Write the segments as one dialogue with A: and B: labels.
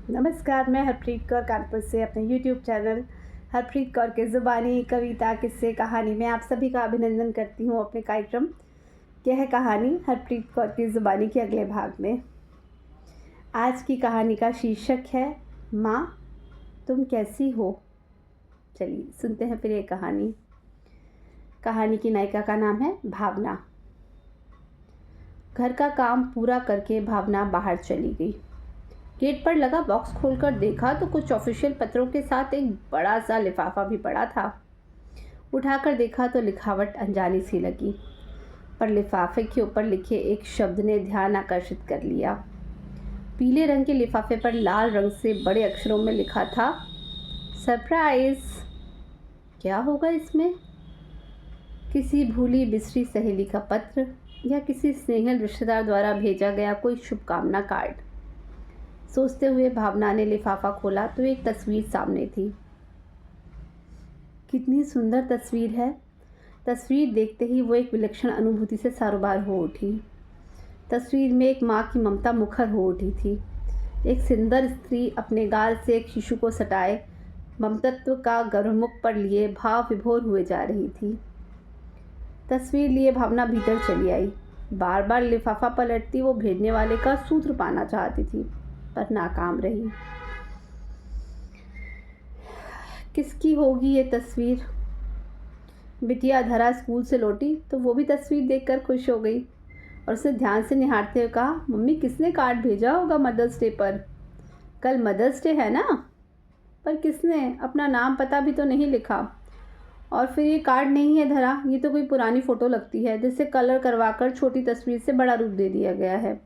A: नमस्कार, मैं हरप्रीत कौर कानपुर से अपने यूट्यूब चैनल हरप्रीत कौर के ज़ुबानी कविता किस्से कहानी में आप सभी का अभिनंदन करती हूँ। अपने कार्यक्रम यह कहानी हरप्रीत कौर की ज़ुबानी के अगले भाग में। आज की कहानी का शीर्षक है माँ तुम कैसी हो। चलिए सुनते हैं फिर ये कहानी। कहानी की नायिका का नाम है भावना। घर का काम पूरा करके भावना बाहर चली गई। गेट पर लगा बॉक्स खोलकर देखा तो कुछ ऑफिशियल पत्रों के साथ एक बड़ा सा लिफाफा भी पड़ा था। उठाकर देखा तो लिखावट अनजानी सी लगी, पर लिफाफे के ऊपर लिखे एक शब्द ने ध्यान आकर्षित कर लिया। पीले रंग के लिफाफे पर लाल रंग से बड़े अक्षरों में लिखा था सरप्राइज। क्या होगा इसमें? किसी भूली बिसरी सहेली का पत्र या किसी स्नेहिल रिश्तेदार द्वारा भेजा गया कोई शुभकामना कार्ड। सोचते हुए भावना ने लिफाफा खोला तो एक तस्वीर सामने थी। कितनी सुंदर तस्वीर है। तस्वीर देखते ही वो एक विलक्षण अनुभूति से सारोबार हो उठी। तस्वीर में एक माँ की ममता मुखर हो उठी थी। एक सुंदर स्त्री अपने गाल से एक शिशु को सटाए ममतत्व का गर्वमुख पर लिए भाव विभोर हुए जा रही थी। तस्वीर लिए भावना भीतर चली आई। बार बार लिफाफा पलटती वो भेजने वाले का सूत्र पाना चाहती थी, पर नाकाम रही। किसकी होगी ये तस्वीर? बिटिया धरा स्कूल से लौटी तो वो भी तस्वीर देखकर खुश हो गई और उसे ध्यान से निहारते हुए कहा, मम्मी किसने कार्ड भेजा होगा मदर्स डे पर? कल मदर्स डे है ना? पर किसने? अपना नाम पता भी तो नहीं लिखा। और फिर ये कार्ड नहीं है धरा, ये तो कोई पुरानी फ़ोटो लगती है जिसे कलर करवाकर छोटी तस्वीर से बड़ा रूप दे दिया गया है।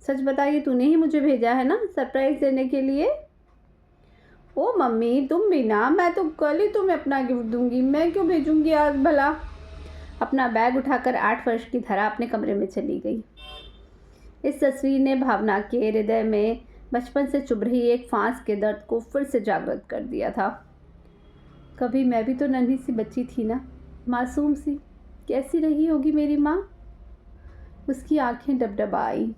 A: सच बता, ये तूने ही मुझे भेजा है ना सरप्राइज़ देने के लिए? ओ मम्मी तुम भी ना, मैं तो कल ही तुम्हें अपना गिफ्ट दूंगी, मैं क्यों भेजूंगी आज भला। अपना बैग उठाकर 8 वर्ष की धरा अपने कमरे में चली गई। इस तस्वीर ने भावना के हृदय में बचपन से चुभ रही एक फांस के दर्द को फिर से जागृत कर दिया था। कभी मैं भी तो नन्ही सी बच्ची थी ना, मासूम सी। कैसी रही होगी मेरी माँ? उसकी आंखें डबडबाई।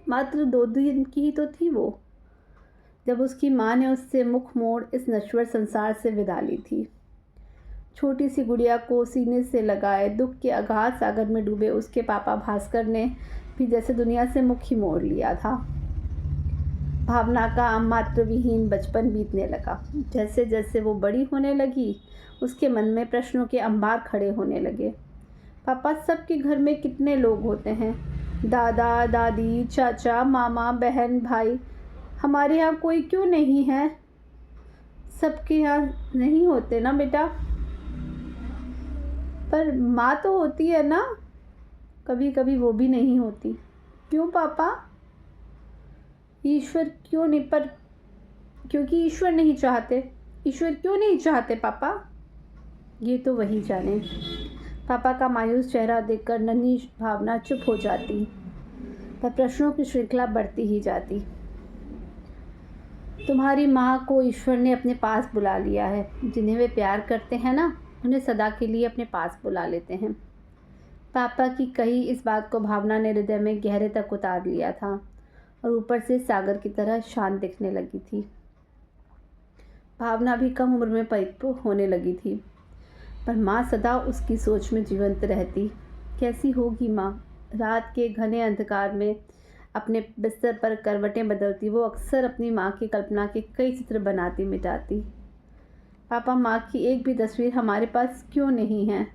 A: मात्र 2 दिन की ही तो थी वो, जब उसकी माँ ने उससे मुख मोड़ इस नश्वर संसार से विदा ली थी। छोटी सी गुड़िया को सीने से लगाए दुख के अगाध सागर में डूबे उसके पापा भास्कर ने भी जैसे दुनिया से मुख ही मोड़ लिया था। भावना का मातृविहीन बचपन बीतने लगा। जैसे जैसे वो बड़ी होने लगी उसके मन में प्रश्नों के अंबार खड़े होने लगे। पापा, सबके घर में कितने लोग होते हैं? दादा दादी, चाचा, मामा, बहन, भाई। हमारे यहाँ कोई क्यों नहीं है? सबके यहाँ नहीं होते ना बेटा? पर माँ तो होती है ना? कभी कभी वो भी नहीं होती। क्यों पापा? ईश्वर क्यों नहीं? पर क्योंकि ईश्वर नहीं चाहते। ईश्वर क्यों नहीं चाहते पापा? ये तो वही जाने। पापा का मायूस चेहरा देखकर नन्ही भावना चुप हो जाती, पर प्रश्नों की श्रृंखला बढ़ती ही जाती। तुम्हारी माँ को ईश्वर ने अपने पास बुला लिया है। जिन्हें वे प्यार करते हैं ना, उन्हें सदा के लिए अपने पास बुला लेते हैं। पापा की कही इस बात को भावना ने हृदय में गहरे तक उतार लिया था और ऊपर से सागर की तरह शांत दिखने लगी थी। भावना भी कम उम्र में परिपक्व होने लगी थी, पर माँ सदा उसकी सोच में जीवंत रहती। कैसी होगी माँ? रात के घने अंधकार में अपने बिस्तर पर करवटें बदलती वो अक्सर अपनी माँ की कल्पना के कई चित्र बनाती मिटाती। पापा, माँ की एक भी तस्वीर हमारे पास क्यों नहीं है?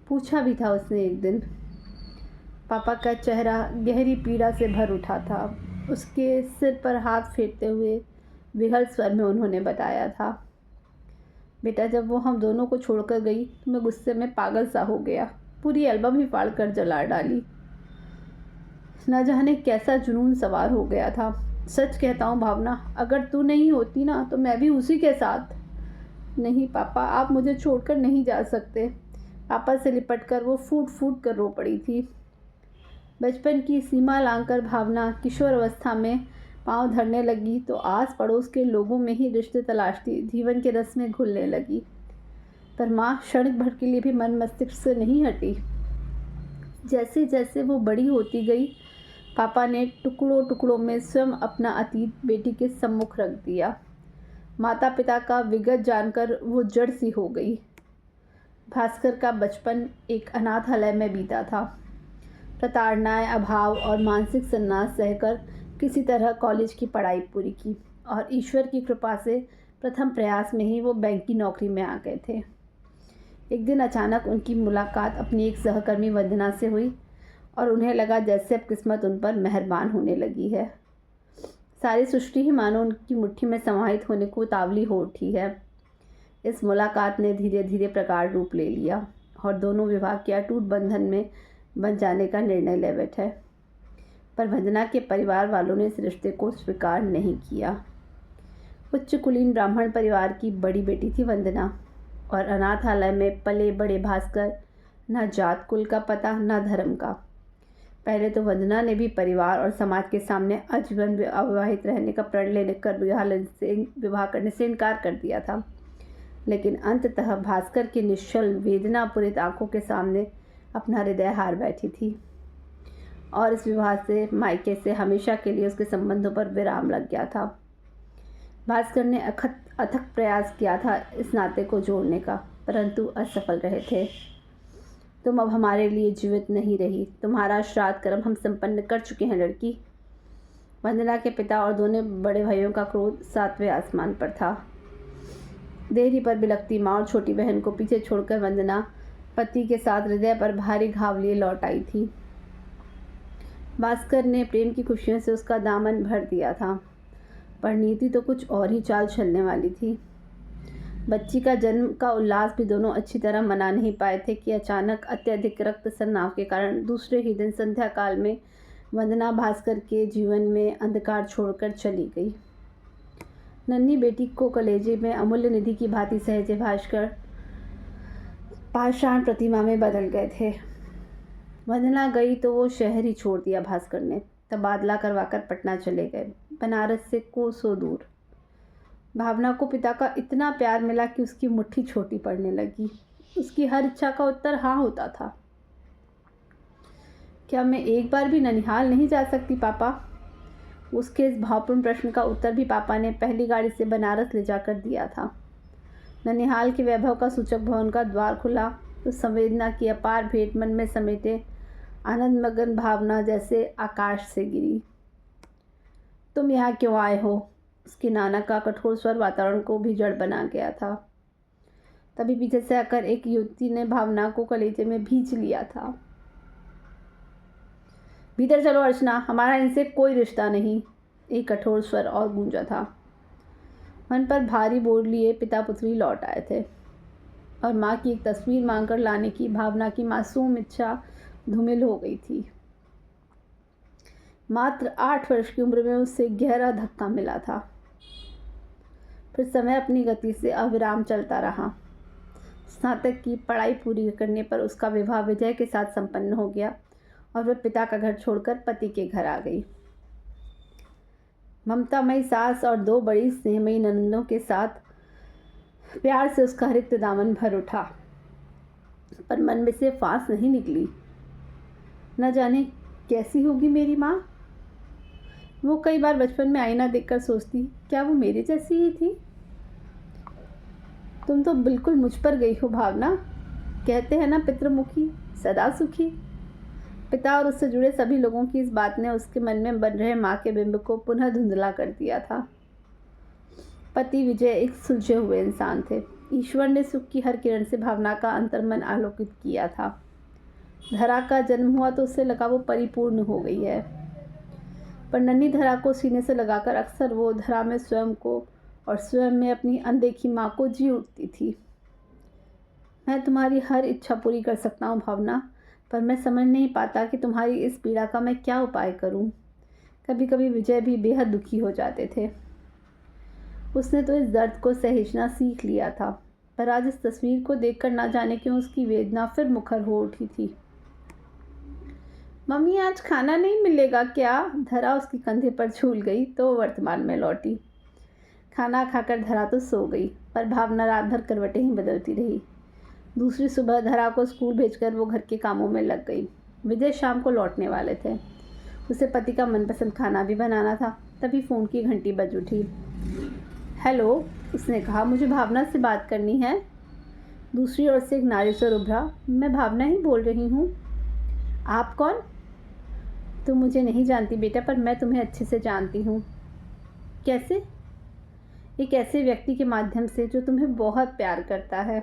A: पूछा भी था उसने एक दिन। पापा का चेहरा गहरी पीड़ा से भर उठा था। उसके सिर पर हाथ फेरते हुए विहल स्वर में उन्होंने बताया था, बेटा जब वो हम दोनों को छोड़कर गई तो मैं गुस्से में पागल सा हो गया। पूरी एल्बम ही फाड़ कर जला डाली। न जाने कैसा जुनून सवार हो गया था। सच कहता हूँ भावना, अगर तू नहीं होती ना तो मैं भी उसी के साथ। नहीं पापा, आप मुझे छोड़कर नहीं जा सकते। पापा से लिपटकर वो फूट फूट कर रो पड़ी थी। बचपन की सीमा लांघकर भावना किशोर अवस्था में पांव धरने लगी तो आस पड़ोस के लोगों में ही रिश्ते तलाशती जीवन के रस में घुलने लगी। पर माँ क्षणिक भर के लिए भी मन मस्तिष्क से नहीं हटी। जैसे जैसे वो बड़ी होती गई पापा ने टुकड़ों टुकड़ों में स्वयं अपना अतीत बेटी के सम्मुख रख दिया। माता पिता का विगत जानकर वो जड़ सी हो गई। भास्कर का बचपन एक अनाथालय में बीता था। प्रताड़नाएं, अभाव और मानसिक संन्यास सहकर किसी तरह कॉलेज की पढ़ाई पूरी की और ईश्वर की कृपा से प्रथम प्रयास में ही वो बैंक की नौकरी में आ गए थे। एक दिन अचानक उनकी मुलाकात अपनी एक सहकर्मी वंदना से हुई और उन्हें लगा जैसे अब किस्मत उन पर मेहरबान होने लगी है। सारी सृष्टि ही मानो उनकी मुट्ठी में समाहित होने को उतावली हो उठी है। इस मुलाकात ने धीरे धीरे प्रगाढ़ रूप ले लिया और दोनों विवाह के अटूट बंधन में बन जाने का निर्णय ले बैठे। पर वंदना के परिवार वालों ने इस रिश्ते को स्वीकार नहीं किया। उच्च कुलीन ब्राह्मण परिवार की बड़ी बेटी थी वंदना और अनाथालय में पले बड़े भास्कर न जात कुल का पता न धर्म का। पहले तो वंदना ने भी परिवार और समाज के सामने आजीवन अविवाहित रहने का प्रण लेकर विवाह करने से इनकार कर दिया था, लेकिन अंततः भास्कर की निश्चल वेदनापूरित आंखों के सामने अपना हृदय हार बैठी थी और इस विवाह से मायके से हमेशा के लिए उसके संबंधों पर विराम लग गया था। भास्कर ने अथक प्रयास किया था इस नाते को जोड़ने का, परंतु असफल रहे थे। तुम अब हमारे लिए जीवित नहीं रही, तुम्हारा श्राद्ध कर्म हम संपन्न कर चुके हैं लड़की। वंदना के पिता और दोनों बड़े भाइयों का क्रोध 7वें आसमान पर था। देरी पर बिलखती माँ और छोटी बहन को पीछे छोड़कर वंदना पति के साथ हृदय पर भारी घाव लिए लौट आई थी। भास्कर ने प्रेम की खुशियों से उसका दामन भर दिया था, पर नीति तो कुछ और ही चाल चलने वाली थी। बच्ची का जन्म का उल्लास भी दोनों अच्छी तरह मना नहीं पाए थे कि अचानक अत्यधिक रक्त स्राव के कारण दूसरे ही दिन संध्या काल में वंदना भास्कर के जीवन में अंधकार छोड़कर चली गई। नन्ही बेटी को कलेजे में अमूल्य निधि की भांति सहेजे भास्कर पाषाण प्रतिमा में बदल गए थे। वंदना गई तो वो शहर ही छोड़ दिया भास्कर ने। तबादला करवाकर पटना चले गए, बनारस से कोसों दूर। भावना को पिता का इतना प्यार मिला कि उसकी मुट्ठी छोटी पड़ने लगी। उसकी हर इच्छा का उत्तर हाँ होता था। क्या मैं एक बार भी ननिहाल नहीं जा सकती पापा? उसके इस भावपूर्ण प्रश्न का उत्तर भी पापा ने पहली गाड़ी से बनारस ले जाकर दिया था। ननिहाल के वैभव का सूचक भवन का द्वार खुला तो संवेदना की अपार भेंट मन में समेटे आनंद मगन भावना जैसे आकाश से गिरी। तुम यहाँ क्यों आए हो? उसके नाना का कठोर स्वर वातावरण को भी जड़ बना गया था। तभी पीछे से आकर एक युवती ने भावना को कलेजे में भींच लिया था। भीतर चलो अर्चना, हमारा इनसे कोई रिश्ता नहीं। एक कठोर स्वर और गूंजा था। मन पर भारी बोझ लिए पिता पुत्री लौट आए थे और माँ की एक तस्वीर मांगकर लाने की भावना की मासूम इच्छा धूमिल हो गई थी। मात्र 8 वर्ष की उम्र में उससे गहरा धक्का मिला था। फिर समय अपनी गति से अविराम चलता रहा। स्नातक की पढ़ाई पूरी करने पर उसका विवाह विजय के साथ संपन्न हो गया और वह पिता का घर छोड़कर पति के घर आ गई। ममतामयी सास और 2 बड़ी स्नेहमयी ननंदों के साथ प्यार से उसका रिक्त दामन भर उठा, पर मन में से फांस नहीं निकली। न जाने कैसी होगी मेरी माँ। वो कई बार बचपन में आईना देखकर सोचती, क्या वो मेरे जैसी ही थी? तुम तो बिल्कुल मुझ पर गई हो भावना। कहते हैं ना, पितृमुखी सदा सुखी। पिता और उससे जुड़े सभी लोगों की इस बात ने उसके मन में बन रहे माँ के बिंब को पुनः धुंधला कर दिया था। पति विजय एक सुलझे हुए इंसान थे। ईश्वर ने सुख की हर किरण से भावना का अंतर्मन आलोकित किया था। धरा का जन्म हुआ तो उससे लगा वो परिपूर्ण हो गई है, पर नन्ही धरा को सीने से लगाकर अक्सर वो धरा में स्वयं को और स्वयं में अपनी अनदेखी माँ को जी उठती थी। मैं तुम्हारी हर इच्छा पूरी कर सकता हूँ भावना, पर मैं समझ नहीं पाता कि तुम्हारी इस पीड़ा का मैं क्या उपाय करूँ। कभी कभी विजय भी बेहद दुखी हो जाते थे। उसने तो इस दर्द को सहेजना सीख लिया था, पर आज इस तस्वीर को देखकर ना जाने क्यों उसकी वेदना फिर मुखर हो उठी थी। मम्मी, आज खाना नहीं मिलेगा क्या? धरा उसके कंधे पर झूल गई तो वर्तमान में लौटी। खाना खाकर धरा तो सो गई, पर भावना रात भर करवटें ही बदलती रही। दूसरी सुबह धरा को स्कूल भेजकर वो घर के कामों में लग गई। विजय शाम को लौटने वाले थे। उसे पति का मनपसंद खाना भी बनाना था। तभी फ़ोन की घंटी बज उठी। हेलो, उसने कहा, मुझे भावना से बात करनी है। दूसरी ओर से एक नारी स्वर उभरा, मैं भावना ही बोल रही हूँ। आप कौन? तुम मुझे नहीं जानती बेटा, पर मैं तुम्हें अच्छे से जानती हूँ। कैसे? एक ऐसे व्यक्ति के माध्यम से जो तुम्हें बहुत प्यार करता है।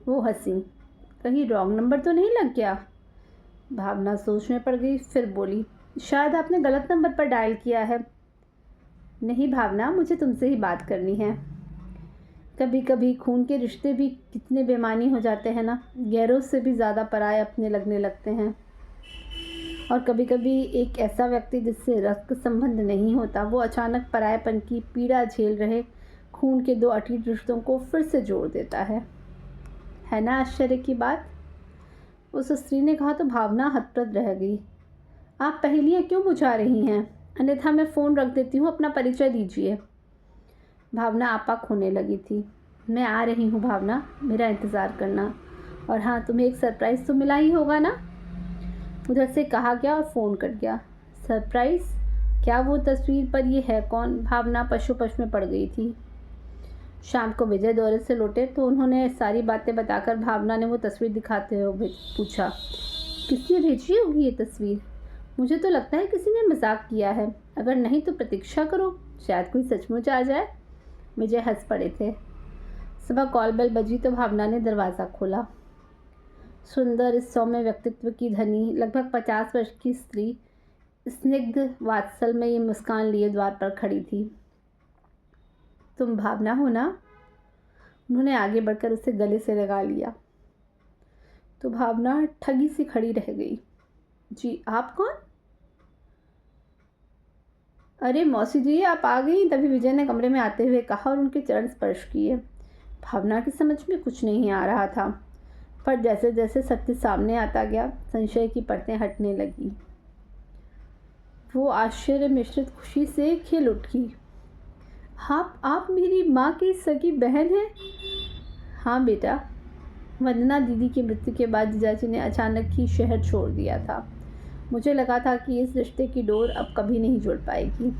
A: वो हंसी। कहीं रॉन्ग नंबर तो नहीं लग गया? भावना सोच में पड़ गई, फिर बोली, शायद आपने गलत नंबर पर डायल किया है। नहीं भावना, मुझे तुमसे ही बात करनी है। कभी कभी खून के रिश्ते भी कितने बेमानी हो जाते हैं ना, गैरों से भी ज़्यादा पराये अपने लगने लगते हैं। और कभी कभी एक ऐसा व्यक्ति जिससे रक्त संबंध नहीं होता, वो अचानक परायेपन की पीड़ा झेल रहे खून के दो अटूट रिश्तों को फिर से जोड़ देता है ना आश्चर्य की बात? उस स्त्री ने कहा तो भावना हतप्रभ रह गई। आप पहेलियाँ क्यों बुझा रही हैं? अन्यथा मैं फ़ोन रख देती हूँ, अपना परिचय दीजिए। भावना आपाक होने लगी थी। मैं आ रही हूँ भावना, मेरा इंतज़ार करना। और हाँ, तुम्हें एक सरप्राइज़ तो मिला ही होगा ना? उधर से कहा गया और फ़ोन कट गया। सरप्राइज़? क्या वो तस्वीर पर ये है कौन? भावना पशु-पश में पड़ गई थी। शाम को विजय दौरे से लौटे तो उन्होंने सारी बातें बताकर भावना ने वो तस्वीर दिखाते हुए पूछा, किसने भेजी होगी ये तस्वीर? मुझे तो लगता है किसी ने मजाक किया है। अगर नहीं तो प्रतीक्षा करो, शायद कोई सचमुच आ जाए। विजय हंस पड़े थे। सुबह कॉल बेल बजी तो भावना ने दरवाज़ा खोला। सुंदर, इस सौम्य व्यक्तित्व की धनी, लगभग 50 वर्ष की स्त्री स्निग्ध वात्सल में ये मुस्कान लिए द्वार पर खड़ी थी। तुम भावना हो ना? उन्होंने आगे बढ़कर उसे गले से लगा लिया। तो भावना ठगी सी खड़ी रह गई। जी, आप कौन? अरे मौसी जी, आप आ गई। तभी विजय ने कमरे में आते हुए कहा और उनके चरण स्पर्श किए। भावना की समझ में कुछ नहीं आ रहा था, पर जैसे जैसे सत्य सामने आता गया, संशय की परतें हटने लगी। वो आश्चर्य मिश्रित खुशी से खिल उठी। आप मेरी माँ की सगी बहन हैं? हाँ बेटा। वंदना दीदी की मृत्यु के बाद जीजाजी ने अचानक ही शहर छोड़ दिया था। मुझे लगा था कि इस रिश्ते की डोर अब कभी नहीं जुड़ पाएगी,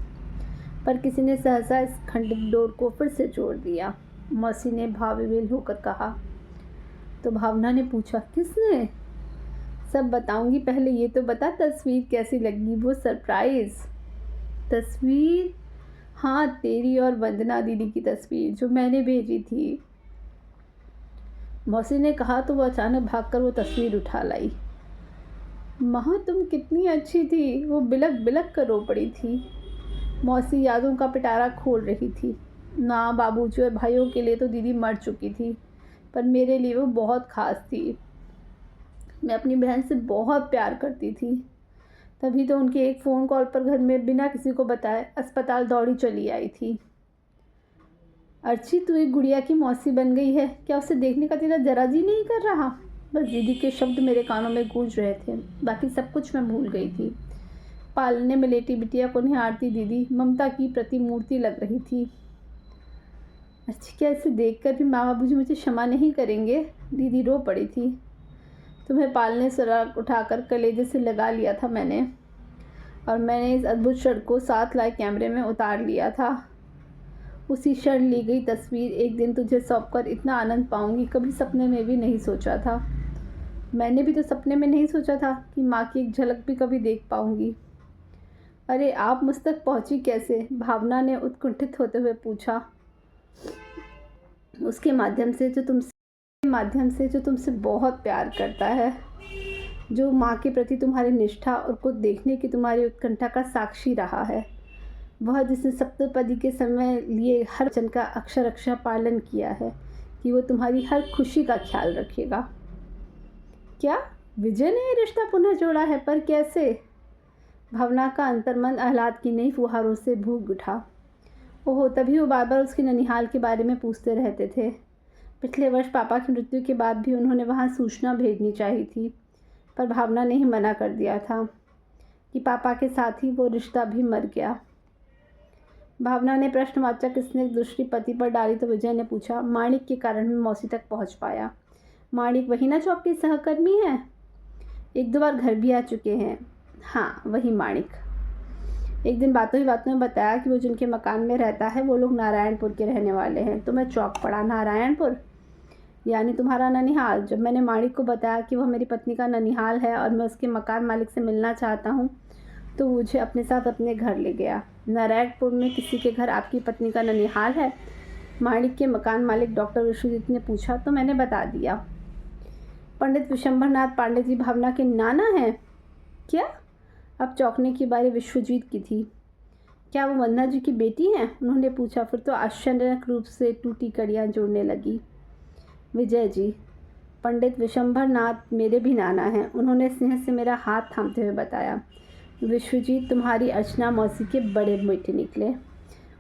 A: पर किसी ने सहसा इस खंडित डोर को फिर से जोड़ दिया। मौसी ने भावविह्वल होकर कहा। तो भावना ने पूछा, किसने? सब बताऊंगी, पहले ये तो बता तस्वीर कैसी लगी, वो सरप्राइज़। तस्वीर? हाँ, तेरी और वंदना दीदी की तस्वीर जो मैंने भेजी थी, मौसी ने कहा तो वो अचानक भागकर वो तस्वीर उठा लाई। माँ, तुम कितनी अच्छी थी। वो बिलक बिलक कर रो पड़ी थी। मौसी यादों का पिटारा खोल रही थी। माँ, बाबूजी और भाइयों के लिए तो दीदी मर चुकी थी, पर मेरे लिए वो बहुत ख़ास थी। मैं अपनी बहन से बहुत प्यार करती थी। तभी तो उनके एक फ़ोन कॉल पर घर में बिना किसी को बताए अस्पताल दौड़ी चली आई थी। अर्ची, तू एक गुड़िया की मौसी बन गई है। क्या उसे देखने का तेरा जरा जी नहीं कर रहा? बस दीदी के शब्द मेरे कानों में गूंज रहे थे, बाकी सब कुछ मैं भूल गई थी। पालने में लेटी बिटिया को निहारती दीदी ममता की प्रतिमूर्ति लग रही थी। अच्छी, क्या इसे देखकर भी माँ बाबूजी मुझे क्षमा नहीं करेंगे? दीदी रो पड़ी थी। तुम्हें पालने से उठाकर कलेजे से लगा लिया था मैंने, और मैंने इस अद्भुत क्षण को साथ लाए कैमरे में उतार लिया था। उसी क्षण ली गई तस्वीर एक दिन तुझे सौंपकर इतना आनंद पाऊंगी, कभी सपने में भी नहीं सोचा था। मैंने भी तो सपने में नहीं सोचा था कि माँ की एक झलक भी कभी देख पाऊंगी। अरे, आप मुझ तक पहुँची कैसे? भावना ने उत्कुंठित होते हुए पूछा। उसके माध्यम से जो तुमसे बहुत प्यार करता है, जो माँ के प्रति तुम्हारी निष्ठा और को देखने की तुम्हारी उत्कंठा का साक्षी रहा है, वह जिसने सप्तपदी के समय लिए हर वचन का अक्षर अक्षर पालन किया है कि वो तुम्हारी हर खुशी का ख्याल रखेगा। क्या विजय ने ये रिश्ता पुनः जोड़ा है? पर कैसे? भावना का अंतर्मन आह्लाद की नई फुहारों से भूग उठा। ओहो, तभी वो बार बार उसके ननिहाल के बारे में पूछते रहते थे। पिछले वर्ष पापा की मृत्यु के बाद भी उन्होंने वहाँ सूचना भेजनी चाहिए थी, पर भावना ने ही मना कर दिया था कि पापा के साथ ही वो रिश्ता भी मर गया। भावना ने प्रश्नवाचक स्निग्ध दृष्टि पति पर डाली तो विजय ने पूछा, माणिक के कारण मैं मौसी तक पहुंच पाया। माणिक वही ना जो आपके सहकर्मी हैं? एक दो बार घर भी आ चुके हैं। हाँ, वही माणिक। एक दिन बातों ही बातों में बताया कि वो जिनके मकान में रहता है वो लोग नारायणपुर के रहने वाले हैं। तो मैं चौंक पड़ा। नारायणपुर यानी तुम्हारा ननिहाल। जब मैंने माणिक को बताया कि वह मेरी पत्नी का ननिहाल है और मैं उसके मकान मालिक से मिलना चाहता हूँ, तो मुझे अपने साथ अपने घर ले गया। नारायणपुर में किसी के घर आपकी पत्नी का ननिहाल है? माणिक के मकान मालिक डॉक्टर विश्वजीत ने पूछा। तो मैंने बता दिया। पंडित विशंभरनाथ पांडे जी भावना के नाना हैं? क्या? अब चौंकने की बारी विश्वजीत की थी। क्या वो वंदना जी की बेटी हैं? उन्होंने पूछा। फिर तो आश्चर्यजनक रूप से टूटी कड़ियाँ जोड़ने लगी। विजय जी, पंडित विशंभरनाथ मेरे भी नाना हैं, उन्होंने स्नेह से मेरा हाथ थामते हुए बताया। विश्वजीत, तुम्हारी अर्चना मौसी के बड़े बेटे निकले।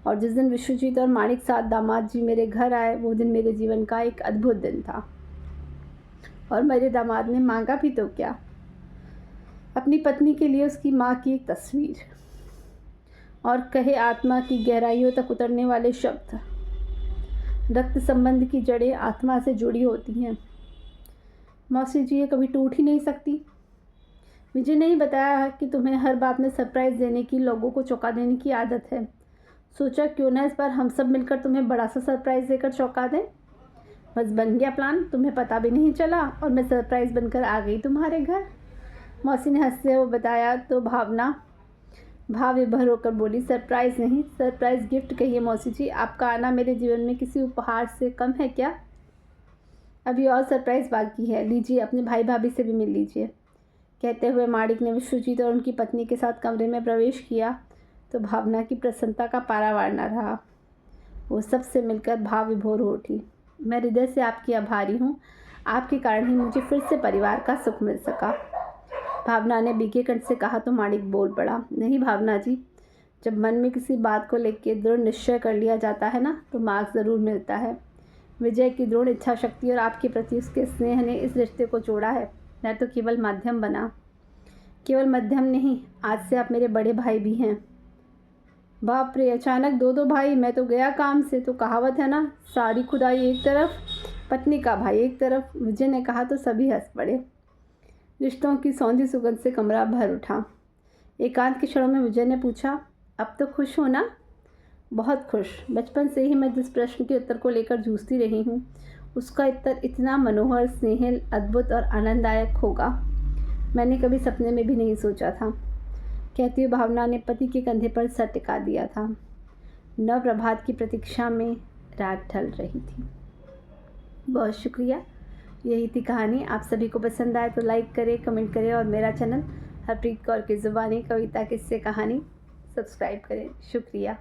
A: और जिस दिन विश्वजीत और माणिक साथ दामाद जी मेरे घर आए, वो दिन मेरे जीवन का एक अद्भुत दिन था। और मेरे दामाद ने मांगा भी तो क्या, अपनी पत्नी के लिए उसकी माँ की एक तस्वीर, और कहे आत्मा की गहराइयों तक उतरने वाले शब्द। रक्त संबंध की जड़ें आत्मा से जुड़ी होती हैं मौसी जी, ये कभी टूट ही नहीं सकती। मुझे नहीं बताया कि तुम्हें हर बात में सरप्राइज़ देने की, लोगों को चौंका देने की आदत है। सोचा क्यों ना इस बार हम सब मिलकर तुम्हें बड़ा सा सरप्राइज़ देकर चौंका दें। बस बन गया प्लान, तुम्हें पता भी नहीं चला और मैं सरप्राइज़ बनकर आ गई तुम्हारे घर। मौसी ने हंसते हुए बताया। तो भावना भाव विभोर होकर बोली, सरप्राइज़ नहीं, सरप्राइज़ गिफ्ट कहिए मौसी जी। आपका आना मेरे जीवन में किसी उपहार से कम है क्या? अभी और सरप्राइज़ बाकी है, लीजिए, अपने भाई भाभी से भी मिल लीजिए। कहते हुए माणिक ने विश्वजीत और उनकी पत्नी के साथ कमरे में प्रवेश किया तो भावना की प्रसन्नता का पारावार न रहा। वो सबसे मिलकर भाव विभोर हो उठी। मैं हृदय से आपकी आभारी हूँ, आपके कारण ही मुझे फिर से परिवार का सुख मिल सका, भावना ने बीके कंठ से कहा। तो माणिक बोल पड़ा, नहीं भावना जी, जब मन में किसी बात को लेकर दृढ़ निश्चय कर लिया जाता है ना, तो मार्ग ज़रूर मिलता है। विजय की दृढ़ इच्छा शक्ति और आपके प्रति उसके स्नेह ने इस रिश्ते को जोड़ा है। मैं तो केवल माध्यम बना। केवल माध्यम नहीं, आज से आप मेरे बड़े भाई भी हैं। बाप रे, अचानक दो दो भाई? मैं तो गया काम से। तो कहावत है ना, सारी खुदाई एक तरफ, पत्नी का भाई एक तरफ। विजय ने कहा तो सभी हंस पड़े। रिश्तों की सौंधी सुगंध से कमरा भर उठा। एकांत के क्षणों में विजय ने पूछा, अब तो खुश हो ना? बहुत खुश। बचपन से ही मैं जिस प्रश्न के उत्तर को लेकर जूझती रही हूँ, उसका उत्तर इतना मनोहर, स्नेहिल, अद्भुत और आनंददायक होगा, मैंने कभी सपने में भी नहीं सोचा था। कहती हुई भावना ने पति के कंधे पर सर टिका दिया था। नव प्रभात की प्रतीक्षा में रात ढल रही थी। बहुत शुक्रिया। यही थी कहानी। आप सभी को पसंद आए तो लाइक करें, कमेंट करें और मेरा चैनल हरप्रीत कौर की ज़ुबानी कविता किस्से कहानी सब्सक्राइब करें। शुक्रिया।